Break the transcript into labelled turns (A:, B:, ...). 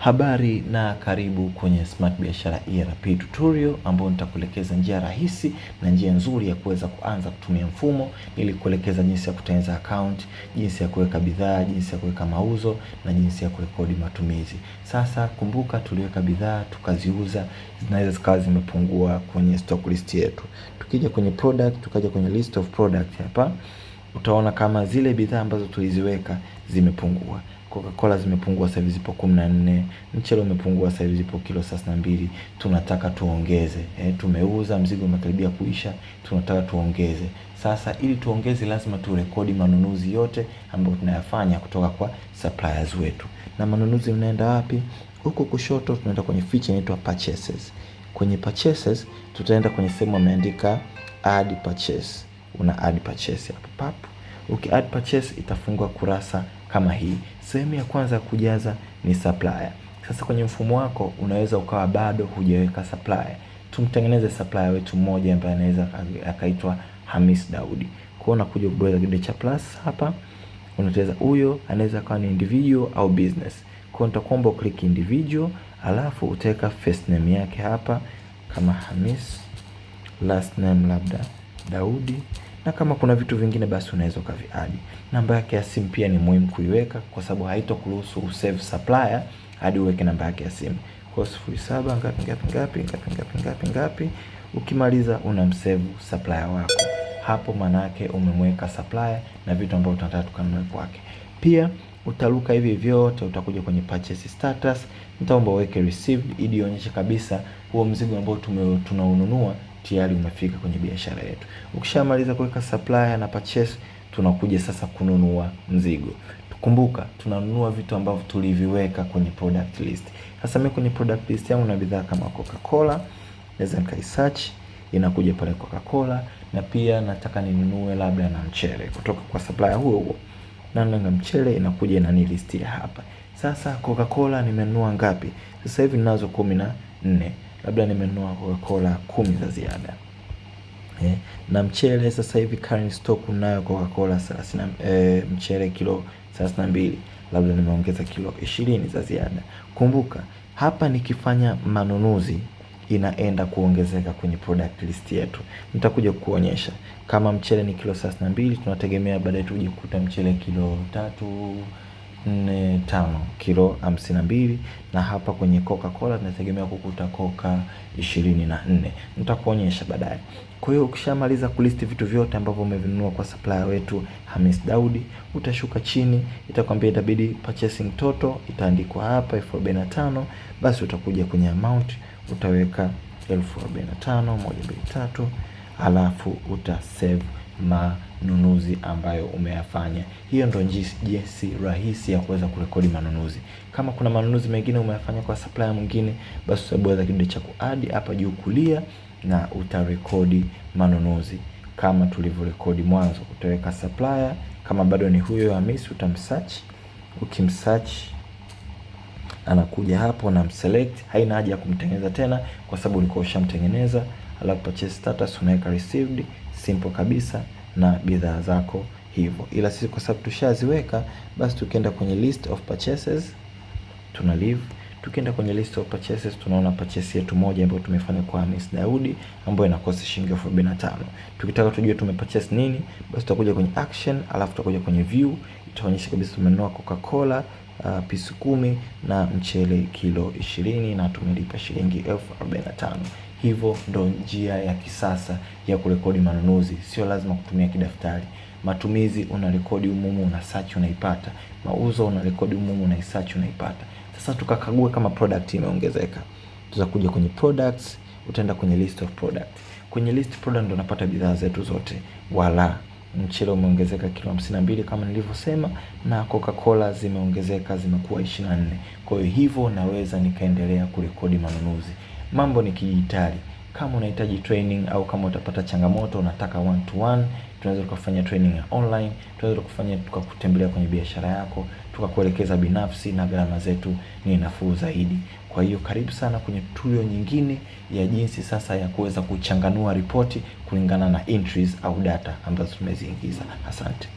A: Habari na karibu kwenye Smart Biashara ERP tutorial ambayo nitakuelekeza njia rahisi na njia nzuri ya kuweza kuanza kutumia mfumo ili kuelekeza jinsi ya kutengeneza account, jinsi ya kuweka bidhaa, jinsi ya kuweka mauzo na jinsi ya kurekodi matumizi. Sasa kumbuka tuliweka bidhaa tukaziuza, zinaweza zikawa zimepungua kwenye stock list yetu. Tukija kwenye product, tukaja kwenye list of product hapa, utaona kama zile bidhaa ambazo tuliziweka zimepungua. Coca-Cola zimepungua sasa hivi zipo 14, mchele umepungua sasa hivi zipo kilo 32. Tunataka tuongeze. Tumeuza, mzigo umekaribia kuisha, tunataka tuongeze. Sasa ili tuongeze lazima turekodi manunuzi yote ambayo tunayafanya kutoka kwa suppliers wetu. Na manunuzi unaenda wapi? Huko kushoto tunaenda kwenye feature inaitwa purchases. Kwenye purchases tutaenda kwenye sehemu imeandika add purchase. Una add purchase hapo papo. Add purchase itafungua kurasa kama hii. Sehemu ya kwanza kujaza ni supplier. Sasa kwenye mfumo wako unaweza ukawa bado hujaweka supplier. Tumtengeneze supplier wetu mmoja ambaye anaweza akaitwa Hamis Daudi. Kwa hiyo unakuja kubonyeza kidole cha plus hapa. Unateza huyo anaweza kuwa ni individual au business. Kwa hiyo nitakuomba click individual, alafu utaweka first name yake hapa kama Hamis, last name labda Daudi, na kama kuna vitu vingine basi unaweza ukaviadi. Namba yake ya simu pia ni muhimu kuiweka kwa sababu haitokuruhusu usave supplier hadi uweke namba yake ya simu. Kwa 07 ngapi. Ukimaliza unamsave supplier wako. Hapo maana yake umemweka supplier na vitu ambavyo tunataka tukanunue kwake. Pia utaruka hivi vyote, utakuja kwenye purchase status, nitaomba uweke received ili ionyeshe kabisa huo mzigo ambao tunaununua tayari umefika kwenye biashara yetu. Ukishamaliza kuweka supplier na purchase, tunakuja sasa kununua mzigo. Kumbuka tunanunua vitu ambavyo tuliviweka kwenye product list. Sasa mimi kwenye product list yangu na bidhaa kama Coca-Cola, naweza nikaisearch, inakuja pale Coca-Cola, na pia nataka ninunue labda na mchele kutoka kwa supplier huo. Na mchele inakuja inanilistia hapa. Sasa Coca-Cola nimenunua ngapi? Sasa hivi ninazo 14. Labda nimenunua Coca-Cola 10 za ziada. Na mchele sasa hivi current stock unayo Coca-Cola 30, mchele kilo 32. Labda nimeongeza kilo 20 za ziada. Kumbuka hapa nikifanya manunuzi inaenda kuongezeka kwenye product list yetu. Nitakuja kuonyesha kama mchele ni kilo 32, tunategemea baadaye tuje kukuta mchele kilo 3, 4, 5, kilo 52, na hapa kwenye Coca-Cola tunategemea kukuta Coca 24. Nitakuonyesha baadaye. Kwa hiyo ukishamaliza kulist vitu vyote ambavyo umevinunua kwa supplier wetu Hamis Daudi, utashuka chini, itakwambia itabidi purchasing total, itaandikwa hapa 45. Basi utakuja kwenye amount, utaweka 45,123, alafu utasave manunuzi ambayo umeyafanya. Hiyo ndio jinsi rahisi ya kuweza kurekodi manunuzi. Kama kuna manunuzi mengine umeyafanya kwa supplier mwingine, basi utabonyeza kidole cha kuadi hapa juu kulia na utarekodi manunuzi kama tulivyorekodi mwanzo. Utaweka supplier, kama bado ni huyo Hamis utamsearch. Ukimsearch anakuja hapo na mselect. Haina haja ya kumtengeneza tena kwa sababu ulikuwa ushamtengeneza. Alafu purchase status unaweka received, simple kabisa, na bidhaa zako hivyo. Ila sisi kwa sababu tushaziweka, basi tukienda kwenye list of purchases tuna leave. Tukienda kwenye list of purchases tunaona purchase yetu moja ambayo tumefanya kwa Hamis Daudi ambayo inakosa shilingi 45. Tukitaka tujue tumepurchase nini, basi tutakuja kwenye action, alafu tutakuja kwenye view, itaonyesha kabisa tumenunua Coca-Cola pisi 10 na mchele kilo 20 na tumelipa shilingi 45. Hivyo ndo njia ya kisasa ya kurekodi manunuzi. Sio lazima kutumia kidaftari. Matumizi unarekodi humu, una search unaipata. Mauzo unarekodi humu, una search unaipata. Sasa tukakagua kama product imeongezeka. Tutakuja kwenye products, utaenda kwenye list of product. Kwenye list product ndo unapata bidhaa zetu zote. Wala mchele umeongezeka kilo 52 kama nilivyosema, na Coca-Cola zimeongezeka zimekuwa 24. Kwa hiyo hivyo naweza nikaendelea kurekodi manunuzi. Mambo ni kidijitali. Kama unahitaji training au kama utapata changamoto unataka 1 to 1, tunaweza tukafanya training ya online, tunaweza tukafanya tukakutembelea kwenye biashara yako, tukakuelekeza binafsi na gharama zetu ni nafuu zaidi. Kwa hiyo karibu sana kwenye tutorial nyingine ya jinsi sasa ya kuweza kuchanganua ripoti kulingana na entries au data ambazo tumeziingiza. Asante.